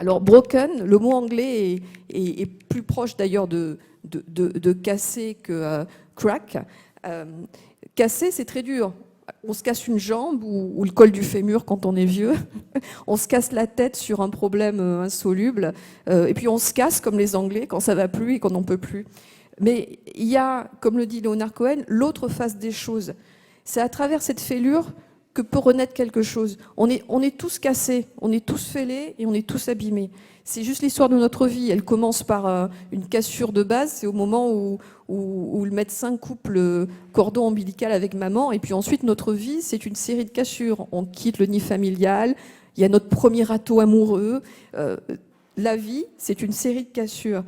Alors, broken, le mot anglais est plus proche d'ailleurs de casser que crack. Casser, c'est très dur. On se casse une jambe ou le col du fémur quand on est vieux. On se casse la tête sur un problème insoluble. Et puis on se casse comme les Anglais quand ça va plus et qu'on n'en peut plus. Mais il y a, comme le dit Leonard Cohen, l'autre face des choses. C'est à travers cette fêlure que peut renaître quelque chose. On est tous cassés, on est tous fêlés et on est tous abîmés. C'est juste l'histoire de notre vie. Elle commence par une cassure de base, c'est au moment où le médecin coupe le cordon ombilical avec maman, et puis ensuite notre vie, c'est une série de cassures. On quitte le nid familial, il y a notre premier râteau amoureux. La vie, c'est une série de cassures.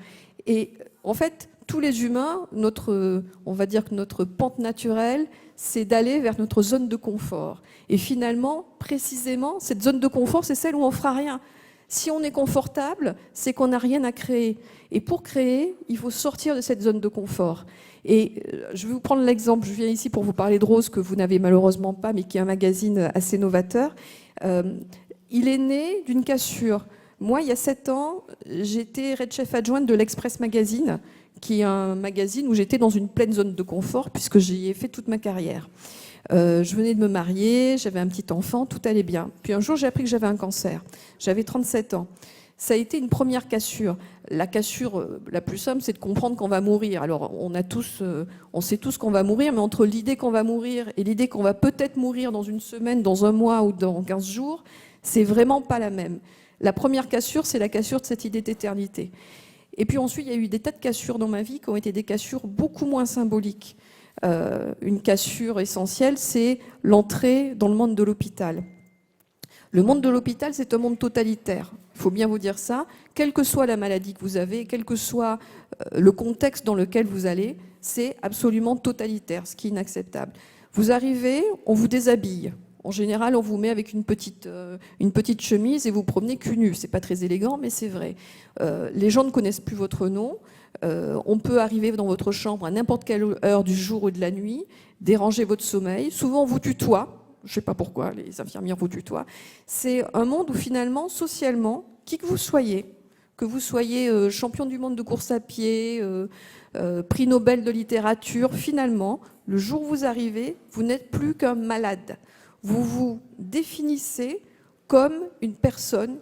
Et en fait, tous les humains, on va dire que notre pente naturelle, c'est d'aller vers notre zone de confort. Et finalement, précisément, cette zone de confort, c'est celle où on ne fera rien. Si on est confortable, c'est qu'on n'a rien à créer. Et pour créer, il faut sortir de cette zone de confort. Et je vais vous prendre l'exemple, je viens ici pour vous parler de Rose, que vous n'avez malheureusement pas, mais qui est un magazine assez novateur. Il est né d'une cassure. Moi, il y a 7 ans, j'étais Red Chef adjointe de l'Express Magazine, qui est un magazine où j'étais dans une pleine zone de confort, puisque j'y ai fait toute ma carrière. Je venais de me marier, j'avais un petit enfant, tout allait bien. Puis un jour, j'ai appris que j'avais un cancer. J'avais 37 ans. Ça a été une première cassure. La cassure la plus simple, c'est de comprendre qu'on va mourir. Alors, on sait tous qu'on va mourir, mais entre l'idée qu'on va mourir et l'idée qu'on va peut-être mourir dans une semaine, dans un mois ou dans 15 jours, c'est vraiment pas la même. La première cassure, c'est la cassure de cette idée d'éternité. Et puis ensuite, il y a eu des tas de cassures dans ma vie qui ont été des cassures beaucoup moins symboliques. Une cassure essentielle, c'est l'entrée dans le monde de l'hôpital. Le monde de l'hôpital, c'est un monde totalitaire. Il faut bien vous dire ça. Quelle que soit la maladie que vous avez, quel que soit le contexte dans lequel vous allez, c'est absolument totalitaire, ce qui est inacceptable. Vous arrivez, on vous déshabille. En général, on vous met avec une petite chemise et vous promenez cul nu. C'est pas très élégant, mais c'est vrai. Les gens ne connaissent plus votre nom. On peut arriver dans votre chambre à n'importe quelle heure du jour ou de la nuit, déranger votre sommeil. Souvent, on vous tutoie. Je ne sais pas pourquoi, les infirmières vous tutoient. C'est un monde où finalement, socialement, qui que vous soyez champion du monde de course à pied, prix Nobel de littérature, finalement, le jour où vous arrivez, vous n'êtes plus qu'un malade. Vous vous définissez comme une personne,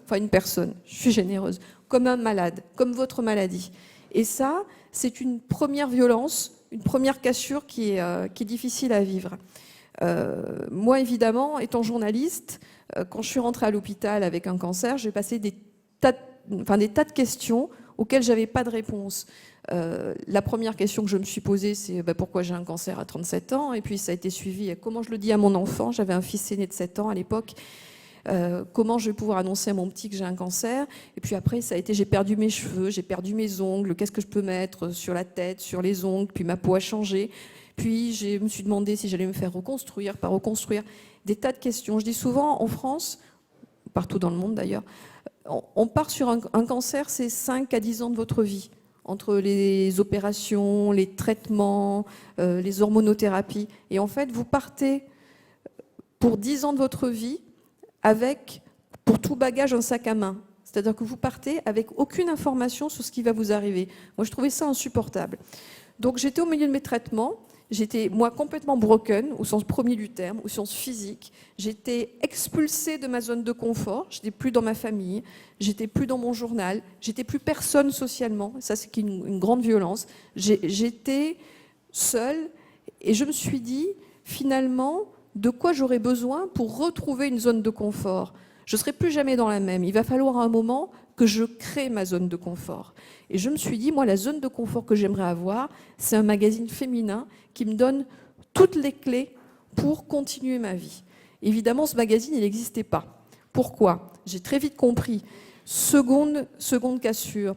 je suis généreuse, comme un malade, comme votre maladie. Et ça, c'est une première violence, une première cassure qui est difficile à vivre. Moi, évidemment, étant journaliste, quand je suis rentrée à l'hôpital avec un cancer, j'ai passé des tas de questions auxquelles je n'avais pas de réponse. La première question que je me suis posée, c'est pourquoi j'ai un cancer à 37 ans. Et puis ça a été suivi, comment je le dis à mon enfant. J'avais un fils aîné de 7 ans à l'époque. Comment je vais pouvoir annoncer à mon petit que j'ai un cancer. Et puis après, ça a été, j'ai perdu mes cheveux, j'ai perdu mes ongles, qu'est-ce que je peux mettre sur la tête, sur les ongles, puis ma peau a changé. Puis je me suis demandé si j'allais me faire reconstruire, pas reconstruire. Des tas de questions. Je dis souvent, en France, partout dans le monde d'ailleurs, on part sur un cancer, c'est 5 à 10 ans de votre vie. Entre les opérations, les traitements, les hormonothérapies. Et en fait, vous partez pour 10 ans de votre vie avec, pour tout bagage, un sac à main. C'est-à-dire que vous partez avec aucune information sur ce qui va vous arriver. Moi, je trouvais ça insupportable. Donc, j'étais au milieu de mes traitements. J'étais, moi, complètement broken, au sens premier du terme, au sens physique. J'étais expulsée de ma zone de confort. Je n'étais plus dans ma famille. J'étais plus dans mon journal. J'étais plus personne socialement. Ça, c'est une grande violence. J'étais seule. Et je me suis dit, finalement, de quoi j'aurais besoin pour retrouver une zone de confort. Je ne serai plus jamais dans la même. Il va falloir à un moment que je crée ma zone de confort. Et je me suis dit, moi, la zone de confort que j'aimerais avoir, c'est un magazine féminin qui me donne toutes les clés pour continuer ma vie. Évidemment, ce magazine, il n'existait pas. Pourquoi ? J'ai très vite compris. Seconde cassure.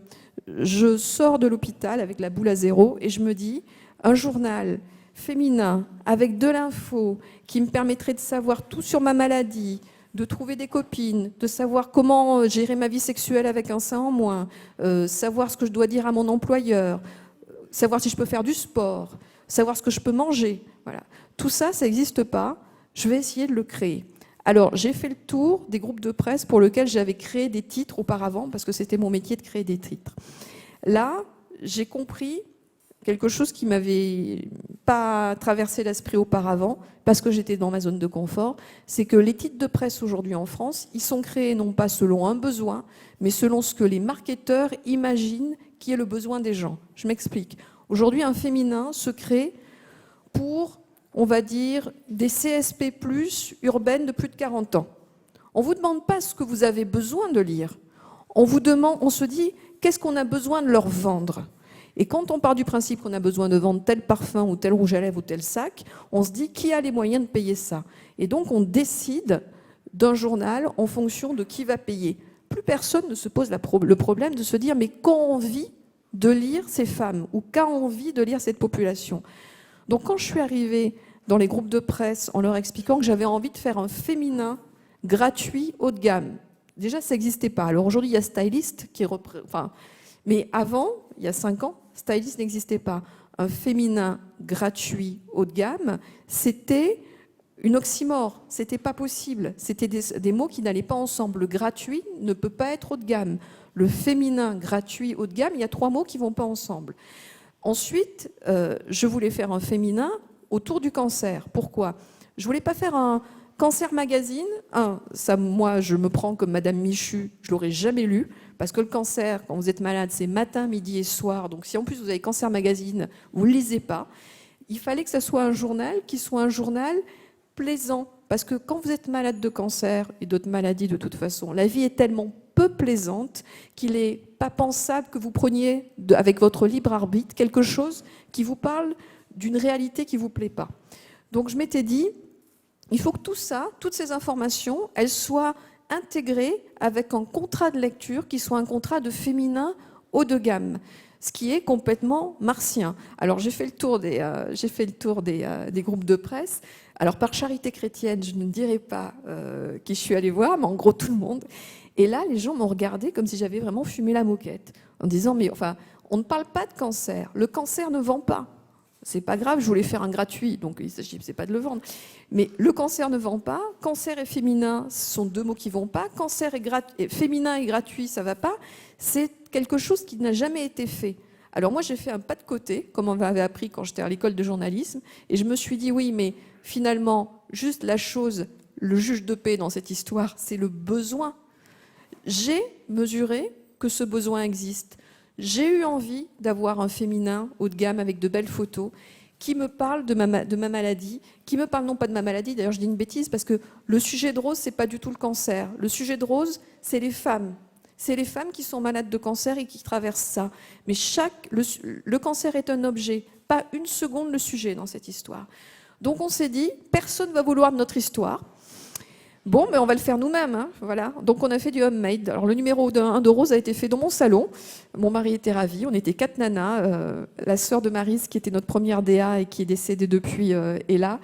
Je sors de l'hôpital avec la boule à zéro et je me dis, un journal féminin avec de l'info qui me permettrait de savoir tout sur ma maladie, de trouver des copines, de savoir comment gérer ma vie sexuelle avec un sein en moins, savoir ce que je dois dire à mon employeur, savoir si je peux faire du sport, savoir ce que je peux manger. Voilà. Tout ça, ça n'existe pas. Je vais essayer de le créer. Alors, j'ai fait le tour des groupes de presse pour lesquels j'avais créé des titres auparavant, parce que c'était mon métier de créer des titres. Là, j'ai compris quelque chose qui m'avait pas traversé l'esprit auparavant, parce que j'étais dans ma zone de confort, c'est que les titres de presse aujourd'hui en France, ils sont créés non pas selon un besoin, mais selon ce que les marketeurs imaginent qui est le besoin des gens. Je m'explique. Aujourd'hui, un féminin se crée pour, on va dire, des CSP+, urbaines de plus de 40 ans. On ne vous demande pas ce que vous avez besoin de lire. On se dit, qu'est-ce qu'on a besoin de leur vendre ? Et quand on part du principe qu'on a besoin de vendre tel parfum ou tel rouge à lèvres ou tel sac, on se dit qui a les moyens de payer ça. Et donc on décide d'un journal en fonction de qui va payer. Plus personne ne se pose le problème de se dire mais qu'a envie de lire ces femmes ou qu'a envie de lire cette population. Donc quand je suis arrivée dans les groupes de presse en leur expliquant que j'avais envie de faire un féminin gratuit haut de gamme, déjà ça n'existait pas. Alors aujourd'hui il y a Stylist qui mais avant, il y a 5 ans, Stylist n'existait pas. Un féminin gratuit haut de gamme, c'était une oxymore, c'était pas possible. C'était des mots qui n'allaient pas ensemble. Le gratuit ne peut pas être haut de gamme. Le féminin gratuit haut de gamme, il y a 3 mots qui vont pas ensemble. Ensuite, je voulais faire un féminin autour du cancer. Pourquoi ? Je voulais pas faire un Cancer Magazine. Ça, moi, je me prends comme Madame Michu, je l'aurais jamais lu. Parce que le cancer, quand vous êtes malade, c'est matin, midi et soir. Donc si en plus vous avez Cancer Magazine, vous ne le lisez pas. Il fallait que ça soit un journal qui soit un journal plaisant. Parce que quand vous êtes malade de cancer et d'autres maladies de toute façon, la vie est tellement peu plaisante qu'il n'est pas pensable que vous preniez, avec votre libre arbitre, quelque chose qui vous parle d'une réalité qui ne vous plaît pas. Donc je m'étais dit, il faut que tout ça, toutes ces informations, elles soient intégré avec un contrat de lecture qui soit un contrat de féminin haut de gamme, ce qui est complètement martien. Alors j'ai fait le tour des groupes de presse. Alors par charité chrétienne, je ne dirai pas qui je suis allée voir, mais en gros tout le monde. Et là, les gens m'ont regardé comme si j'avais vraiment fumé la moquette, en disant mais enfin, on ne parle pas de cancer. Le cancer ne vend pas. C'est pas grave, je voulais faire un gratuit, donc il s'agit c'est pas de le vendre. Mais le cancer ne vend pas, cancer et féminin, ce sont 2 mots qui vont pas, cancer et féminin et gratuit, ça va pas. C'est quelque chose qui n'a jamais été fait. Alors moi, j'ai fait un pas de côté, comme on m'avait appris quand j'étais à l'école de journalisme, et je me suis dit, oui, mais finalement, juste la chose, le juge de paix dans cette histoire, c'est le besoin. J'ai mesuré que ce besoin existe. J'ai eu envie d'avoir un féminin haut de gamme avec de belles photos qui me parle de ma maladie, qui me parle non pas de ma maladie, d'ailleurs je dis une bêtise parce que le sujet de rose, c'est pas du tout le cancer. Le sujet de rose, c'est les femmes. C'est les femmes qui sont malades de cancer et qui traversent ça. Mais le cancer est un objet, pas une seconde le sujet dans cette histoire. Donc on s'est dit, personne ne va vouloir de notre histoire. Bon, mais on va le faire nous-mêmes, hein, voilà. Donc on a fait du homemade. Alors le numéro 1 de Rose a été fait dans mon salon. Mon mari était ravi. On était 4 nanas. La sœur de Maryse, qui était notre première DA et qui est décédée depuis, est là.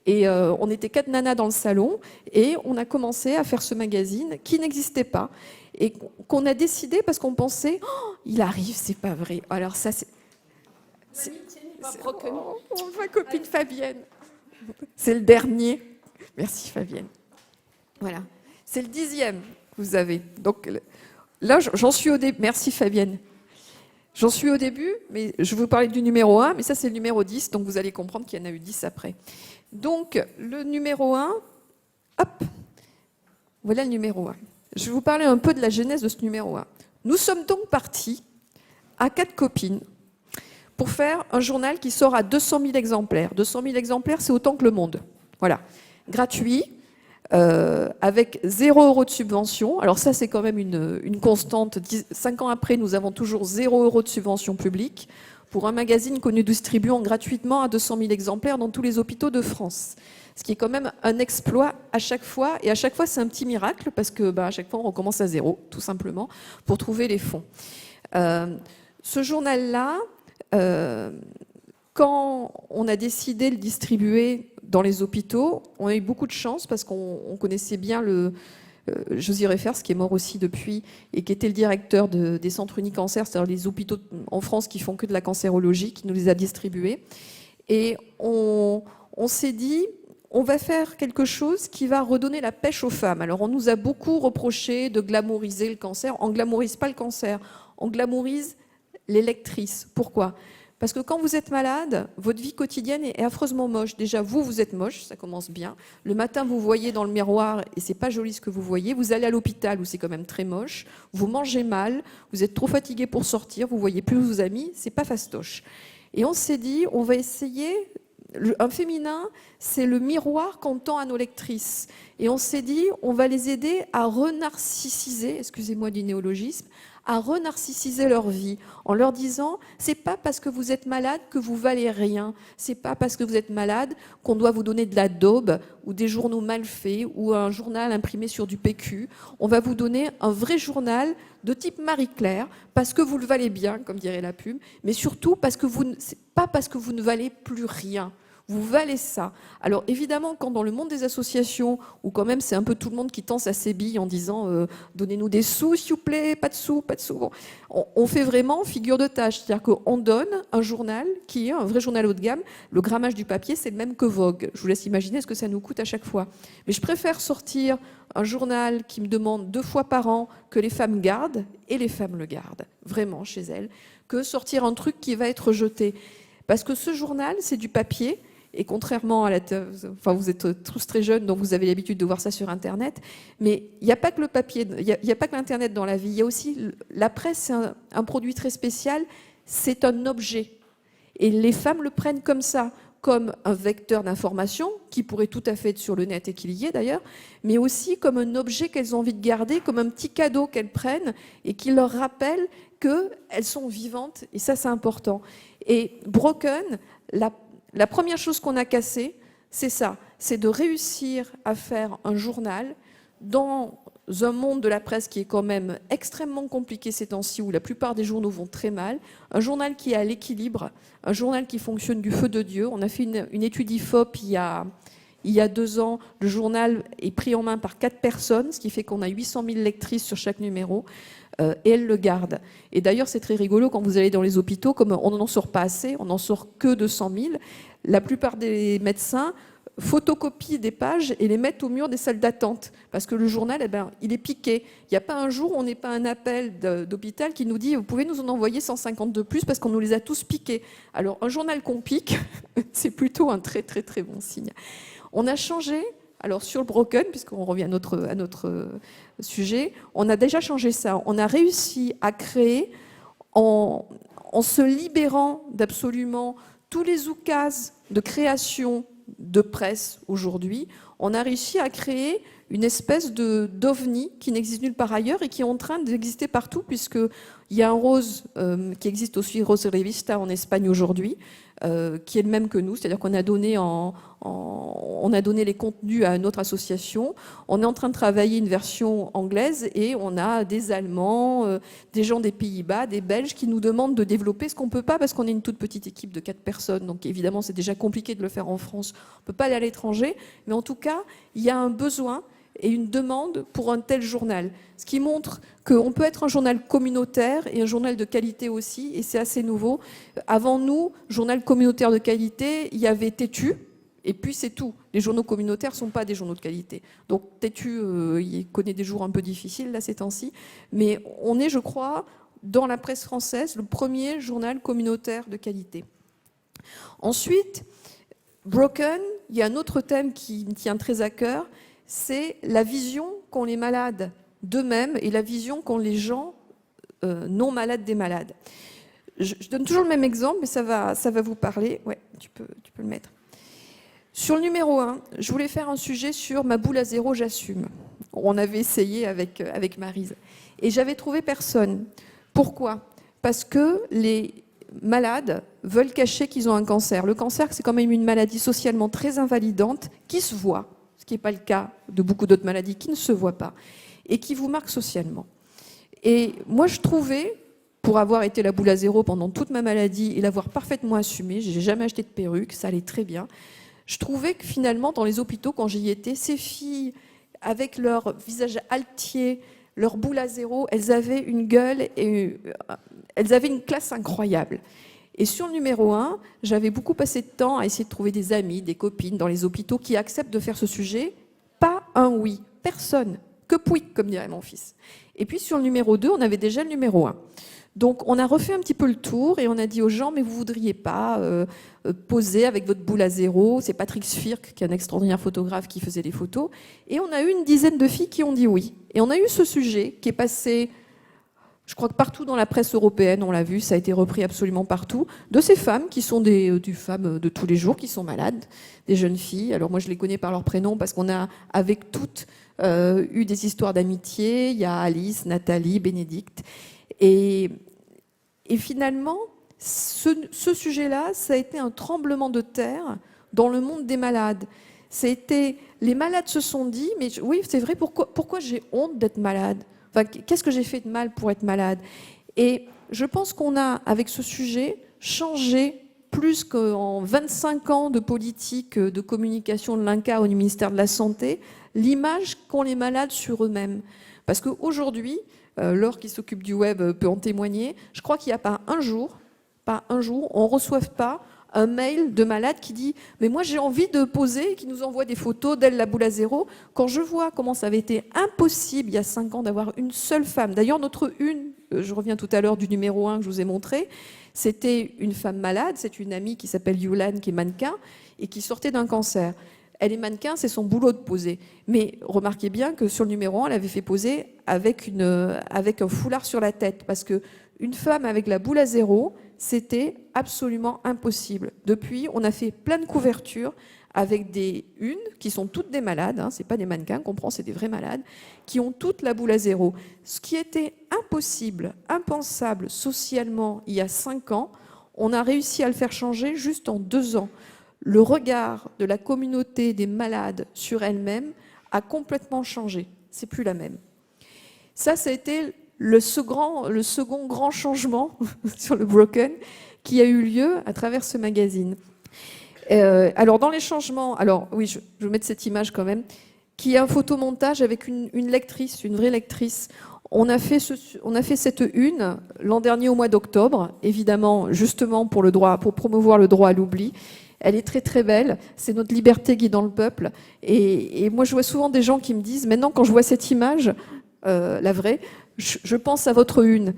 Et on était 4 nanas dans le salon. Et on a commencé à faire ce magazine qui n'existait pas. Et qu'on a décidé parce qu'on pensait, oh, il arrive, c'est pas vrai. Alors ça, c'est ma copine Fabienne. C'est le dernier. Merci Fabienne. Voilà, c'est le 10e que vous avez. Donc là, j'en suis au début. Merci Fabienne. J'en suis au début, mais je vous parlais du numéro 1, mais ça c'est le numéro 10, donc vous allez comprendre qu'il y en a eu 10 après. Donc le numéro 1, hop, voilà le numéro 1. Je vais vous parler un peu de la genèse de ce numéro 1. Nous sommes donc partis à 4 copines pour faire un journal qui sort à 200 000 exemplaires. 200 000 exemplaires, c'est autant que Le Monde. Voilà, gratuit. Avec 0 € de subvention. Alors ça, c'est quand même une constante. 5 ans après, nous avons toujours 0 € de subvention publique pour un magazine que nous distribuons gratuitement à 200 000 exemplaires dans tous les hôpitaux de France. Ce qui est quand même un exploit à chaque fois. Et à chaque fois, c'est un petit miracle parce que à chaque fois, on recommence à 0, tout simplement, pour trouver les fonds. Ce journal-là, quand on a décidé de le distribuer dans les hôpitaux, on a eu beaucoup de chance parce qu'on connaissait bien Josy Refers, qui est mort aussi depuis, et qui était le directeur des centres unicancer, c'est-à-dire les hôpitaux en France qui font que de la cancérologie, qui nous les a distribués. Et on s'est dit, on va faire quelque chose qui va redonner la pêche aux femmes. Alors, on nous a beaucoup reproché de glamouriser le cancer. On ne glamourise pas le cancer, on glamourise les lectrices. Pourquoi ? Parce que quand vous êtes malade, votre vie quotidienne est affreusement moche. Déjà, vous êtes moche, ça commence bien. Le matin, vous voyez dans le miroir et c'est pas joli ce que vous voyez. Vous allez à l'hôpital où c'est quand même très moche. Vous mangez mal, vous êtes trop fatigué pour sortir, vous voyez plus vos amis, c'est pas fastoche. Et on s'est dit, on va essayer. Un féminin, c'est le miroir qu'on tend à nos lectrices. Et on s'est dit, on va les aider à renarcissiser, excusez-moi du néologisme, à renarcissiser leur vie, en leur disant, c'est pas parce que vous êtes malade que vous valez rien, c'est pas parce que vous êtes malade qu'on doit vous donner de la daube, ou des journaux mal faits, ou un journal imprimé sur du PQ. On va vous donner un vrai journal de type Marie-Claire, parce que vous le valez bien, comme dirait la pub, mais surtout parce que c'est pas parce que vous ne valez plus rien. Vous valez ça. Alors évidemment, quand dans le monde des associations, où quand même c'est un peu tout le monde qui tend sa sébille en disant donnez-nous des sous, s'il vous plaît, pas de sous, pas de sous. Bon, on fait vraiment figure de tâche. C'est-à-dire qu'on donne un journal qui est un vrai journal haut de gamme. Le grammage du papier, c'est le même que Vogue. Je vous laisse imaginer ce que ça nous coûte à chaque fois. Mais je préfère sortir un journal qui me demande 2 fois par an que les femmes gardent, et les femmes le gardent, vraiment, chez elles, que sortir un truc qui va être jeté. Parce que ce journal, c'est du papier. Et contrairement à enfin vous êtes tous très jeunes, donc vous avez l'habitude de voir ça sur Internet, mais il n'y a pas que le papier, il n'y a pas que l'Internet dans la vie, il y a aussi la presse, c'est un produit très spécial, c'est un objet. Et les femmes le prennent comme ça, comme un vecteur d'information, qui pourrait tout à fait être sur le net et qu'il y est d'ailleurs, mais aussi comme un objet qu'elles ont envie de garder, comme un petit cadeau qu'elles prennent et qui leur rappelle qu'elles sont vivantes, et ça c'est important. Et Broken, la première chose qu'on a cassée, c'est ça, c'est de réussir à faire un journal dans un monde de la presse qui est quand même extrêmement compliqué ces temps-ci, où la plupart des journaux vont très mal, un journal qui est à l'équilibre, un journal qui fonctionne du feu de Dieu. On a fait une étude IFOP il y a 2 ans. Le journal est pris en main par 4 personnes, ce qui fait qu'on a 800 000 lectrices sur chaque numéro. Et elles le gardent. Et d'ailleurs, c'est très rigolo quand vous allez dans les hôpitaux, comme on n'en sort pas assez, on n'en sort que 200 000, la plupart des médecins photocopient des pages et les mettent au mur des salles d'attente. Parce que le journal, il est piqué. Il n'y a pas un jour où on n'ait pas un appel d'hôpital qui nous dit « Vous pouvez nous en envoyer 150 de plus parce qu'on nous les a tous piqués ». Alors, un journal qu'on pique, c'est plutôt un très, très, très bon signe. On a changé... Alors sur le Broken, puisqu'on revient à notre sujet, on a déjà changé ça. On a réussi à créer, en se libérant d'absolument tous les oukases de création de presse aujourd'hui, on a réussi à créer une espèce d'ovni qui n'existe nulle part ailleurs et qui est en train d'exister partout, puisqu'il y a un Rose qui existe aussi, Rose Revista en Espagne aujourd'hui, qui est le même que nous, c'est-à-dire qu'on a donné on a donné les contenus à notre association. On est en train de travailler une version anglaise et on a des Allemands, des gens des Pays-Bas, des Belges qui nous demandent de développer ce qu'on ne peut pas parce qu'on est une toute petite équipe de 4 personnes. Donc évidemment, c'est déjà compliqué de le faire en France. On ne peut pas aller à l'étranger. Mais en tout cas, il y a un besoin et une demande pour un tel journal. Ce qui montre qu'on peut être un journal communautaire et un journal de qualité aussi, et c'est assez nouveau. Avant nous, journal communautaire de qualité, il y avait Tétu, et puis c'est tout. Les journaux communautaires ne sont pas des journaux de qualité. Donc Tétu, il connaît des jours un peu difficiles là ces temps-ci, mais on est, je crois, dans la presse française, le premier journal communautaire de qualité. Ensuite, Broken, il y a un autre thème qui me tient très à cœur, c'est la vision qu'ont les malades d'eux-mêmes et la vision qu'ont les gens non malades des malades. Je donne toujours le même exemple, mais ça va vous parler. Ouais, tu peux le mettre. Sur le numéro 1, je voulais faire un sujet sur ma boule à zéro, j'assume. On avait essayé avec Maryse. Et j'avais trouvé personne. Pourquoi ? Parce que les malades veulent cacher qu'ils ont un cancer. Le cancer, c'est quand même une maladie socialement très invalidante qui se voit, ce qui n'est pas le cas de beaucoup d'autres maladies qui ne se voient pas, et qui vous marque socialement. Et moi, je trouvais, pour avoir été la boule à zéro pendant toute ma maladie et l'avoir parfaitement assumée, j'ai jamais acheté de perruque, ça allait très bien, je trouvais que finalement, dans les hôpitaux, quand j'y étais, ces filles, avec leur visage altier, leur boule à zéro, elles avaient une gueule et elles avaient une classe incroyable. Et sur le numéro 1, j'avais beaucoup passé de temps à essayer de trouver des amis, des copines dans les hôpitaux qui acceptent de faire ce sujet. Pas un oui, personne. Que pouic, comme dirait mon fils. Et puis sur le numéro 2, on avait déjà le numéro 1. Donc on a refait un petit peu le tour et on a dit aux gens, mais vous ne voudriez pas poser avec votre boule à zéro. C'est Patrick Sfirk, qui est un extraordinaire photographe, qui faisait des photos. Et on a eu une dizaine de filles qui ont dit oui. Et on a eu ce sujet qui est passé, je crois que partout dans la presse européenne, on l'a vu, ça a été repris absolument partout, de ces femmes qui sont des femmes de tous les jours, qui sont malades, des jeunes filles. Alors moi je les connais par leur prénom parce qu'on a avec toutes eu des histoires d'amitié. Il y a Alice, Nathalie, Bénédicte. Et finalement, ce sujet-là, ça a été un tremblement de terre dans le monde des malades. Les malades se sont dit, mais oui, c'est vrai, pourquoi j'ai honte d'être malade ? Enfin, qu'est-ce que j'ai fait de mal pour être malade ? Et je pense qu'on a, avec ce sujet, changé plus qu'en 25 ans de politique de communication de l'INCa au ministère de la Santé, l'image qu'ont les malades sur eux-mêmes. Parce qu'aujourd'hui, Laure qui s'occupe du web peut en témoigner, je crois qu'il n'y a pas un jour, on ne reçoive pas un mail de malade qui dit « Mais moi j'ai envie de poser », qui nous envoie des photos d'elle, la boule à zéro. Quand je vois comment ça avait été impossible il y a 5 ans d'avoir une seule femme, d'ailleurs notre je reviens tout à l'heure du numéro 1 que je vous ai montré, c'était une femme malade, c'est une amie qui s'appelle Yulan, qui est mannequin, et qui sortait d'un cancer. Elle est mannequin, c'est son boulot de poser. Mais remarquez bien que sur le numéro 1, elle avait fait poser avec un foulard sur la tête. Parce qu'une femme avec la boule à zéro, c'était absolument impossible. Depuis, on a fait plein de couvertures avec des unes qui sont toutes des malades. Ce n'est pas des mannequins, on comprend, c'est des vrais malades, qui ont toutes la boule à zéro. Ce qui était impossible, impensable socialement il y a 5 ans, on a réussi à le faire changer juste en 2 ans. Le regard de la communauté des malades sur elle-même a complètement changé. C'est plus la même. Ça a été le second grand changement sur le Broken qui a eu lieu à travers ce magazine. Alors dans les changements, alors oui, je vais mettre cette image quand même, qui est un photomontage avec une lectrice, une vraie lectrice. On a fait cette une l'an dernier au mois d'octobre, évidemment justement pour promouvoir le droit à l'oubli. Elle est très très belle, c'est notre liberté guidant le peuple. Et moi je vois souvent des gens qui me disent, maintenant quand je vois cette image, la vraie, je pense à votre une.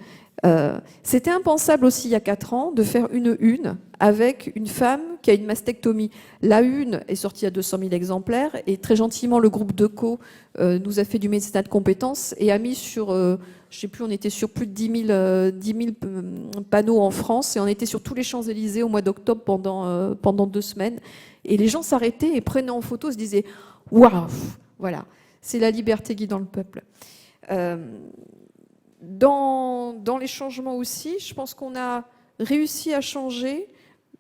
C'était impensable aussi il y a 4 ans de faire une avec une femme qui a une mastectomie. La une est sortie à 200 000 exemplaires et très gentiment le groupe Deco nous a fait du mécénat de compétences et a mis sur, je ne sais plus, on était sur plus de 10 000 panneaux en France et on était sur tous les Champs-Élysées au mois d'octobre pendant 2 semaines. Et les gens s'arrêtaient et prenaient en photo, se disaient « Waouh !» Voilà, c'est la liberté guidant le peuple. Dans les changements aussi, je pense qu'on a réussi à changer,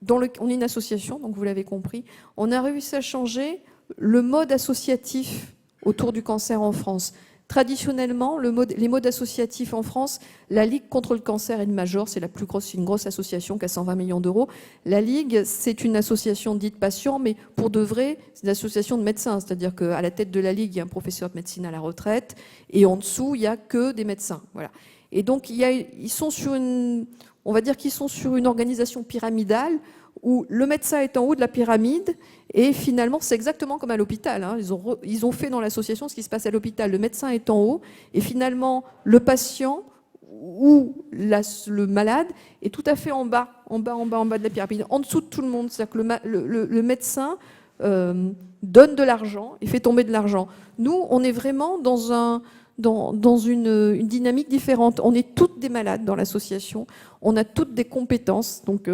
on est une association, donc vous l'avez compris, on a réussi à changer le mode associatif autour du cancer en France. Traditionnellement, les modes associatifs en France, la Ligue contre le cancer et le Major, c'est une grosse association qui a 120 millions d'euros. La Ligue, c'est une association dite patient, mais pour de vrai, c'est une association de médecins. C'est-à-dire qu'à la tête de la Ligue, il y a un professeur de médecine à la retraite, et en dessous, il n'y a que des médecins. Voilà. Et donc, ils sont sur on va dire qu'ils sont sur une organisation pyramidale où le médecin est en haut de la pyramide et finalement c'est exactement comme à l'hôpital. Hein. Ils ont fait dans l'association ce qui se passe à l'hôpital. Le médecin est en haut et finalement le patient ou le malade est tout à fait en bas de la pyramide, en dessous de tout le monde. C'est-à-dire que le médecin donne de l'argent et fait tomber de l'argent. Nous, on est vraiment dans une dynamique différente. On est toutes des malades dans l'association, on a toutes des compétences. Donc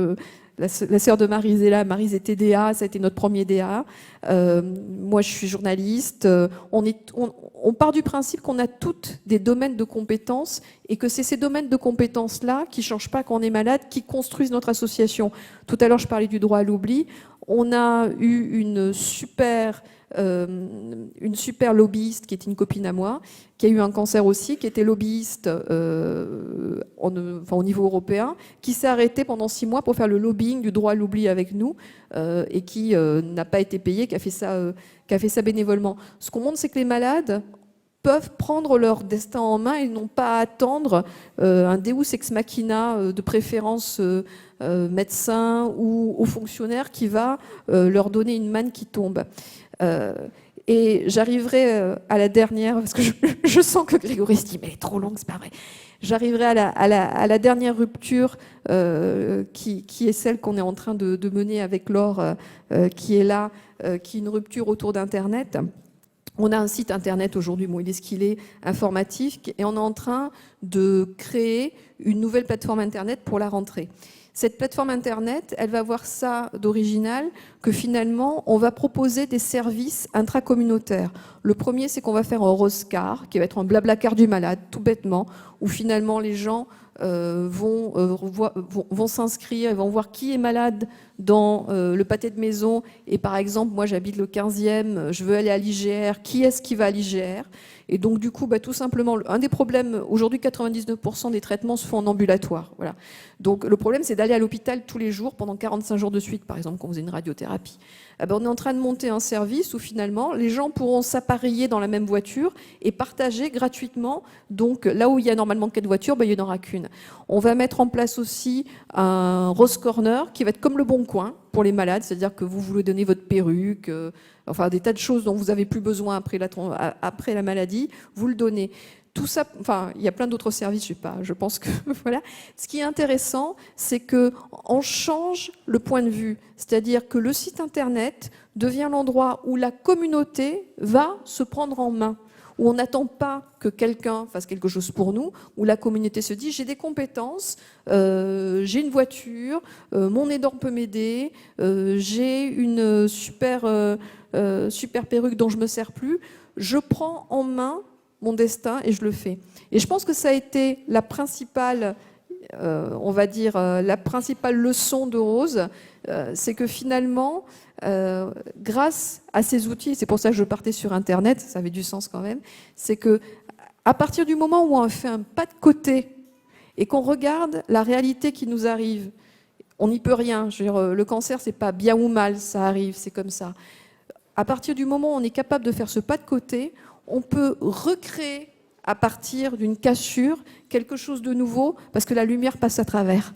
la sœur de Maryse est là, Maryse était DA, ça a été notre premier DA. Moi je suis journaliste. On part du principe qu'on a toutes des domaines de compétences et que c'est ces domaines de compétences-là qui ne changent pas quand on est malade, qui construisent notre association. Tout à l'heure je parlais du droit à l'oubli. On a eu une super lobbyiste qui était une copine à moi, qui a eu un cancer aussi, qui était lobbyiste au niveau européen, qui s'est arrêtée pendant 6 mois pour faire le lobbying du droit à l'oubli avec nous et qui n'a pas été payée, qui a fait ça bénévolement. Ce qu'on montre, c'est que les malades peuvent prendre leur destin en main et n'ont pas à attendre un Deus ex machina, de préférence médecin ou haut fonctionnaire, qui va leur donner une manne qui tombe. Et j'arriverai à la dernière, parce que je sens que Grégory se dit, mais elle est trop longue, c'est pas vrai. J'arriverai à la dernière rupture qui est celle qu'on est en train de mener avec Laure, qui est là, qui est une rupture autour d'Internet. On a un site Internet aujourd'hui, bon, il est ce qu'il est, informatique, et on est en train de créer une nouvelle plateforme Internet pour la rentrée. Cette plateforme Internet, elle va avoir ça d'original, que finalement, on va proposer des services intracommunautaires. Le premier, c'est qu'on va faire un Roscar, qui va être un Blablacar du malade, tout bêtement, où finalement les gens vont s'inscrire, vont voir qui est malade dans le pâté de maison. Et par exemple, moi j'habite le 15e, je veux aller à l'IGR, qui est-ce qui va à l'IGR? Et donc du coup, tout simplement, un des problèmes, aujourd'hui 99% des traitements se font en ambulatoire. Voilà. Donc le problème, c'est d'aller à l'hôpital tous les jours, pendant 45 jours de suite, par exemple, quand vous avez une radiothérapie. On est en train de monter un service où finalement, les gens pourront s'appareiller dans la même voiture et partager gratuitement. Donc là où il y a normalement 4 voitures, il n'y en aura qu'une. On va mettre en place aussi un Rose Corner qui va être comme le Bon Coin pour les malades, c'est-à-dire que vous voulez donner votre perruque, enfin des tas de choses dont vous n'avez plus besoin après la maladie, vous le donnez. Tout ça, enfin, il y a plein d'autres services, je sais pas, je pense que voilà. Ce qui est intéressant, c'est qu'on change le point de vue, c'est-à-dire que le site internet devient l'endroit où la communauté va se prendre en main, où on n'attend pas que quelqu'un fasse quelque chose pour nous, où la communauté se dit j'ai des compétences, j'ai une voiture, mon aidant peut m'aider, j'ai une super perruque dont je me sers plus, je prends en main mon destin et je le fais. Et je pense que ça a été la principale, on va dire, la principale leçon de Rose, c'est que finalement, grâce à ces outils, c'est pour ça que je partais sur Internet, ça avait du sens quand même, c'est que à partir du moment où on fait un pas de côté et qu'on regarde la réalité qui nous arrive, on n'y peut rien. Je veux dire, le cancer, c'est pas bien ou mal, ça arrive, c'est comme ça. À partir du moment où on est capable de faire ce pas de côté, on peut recréer à partir d'une cassure quelque chose de nouveau parce que la lumière passe à travers.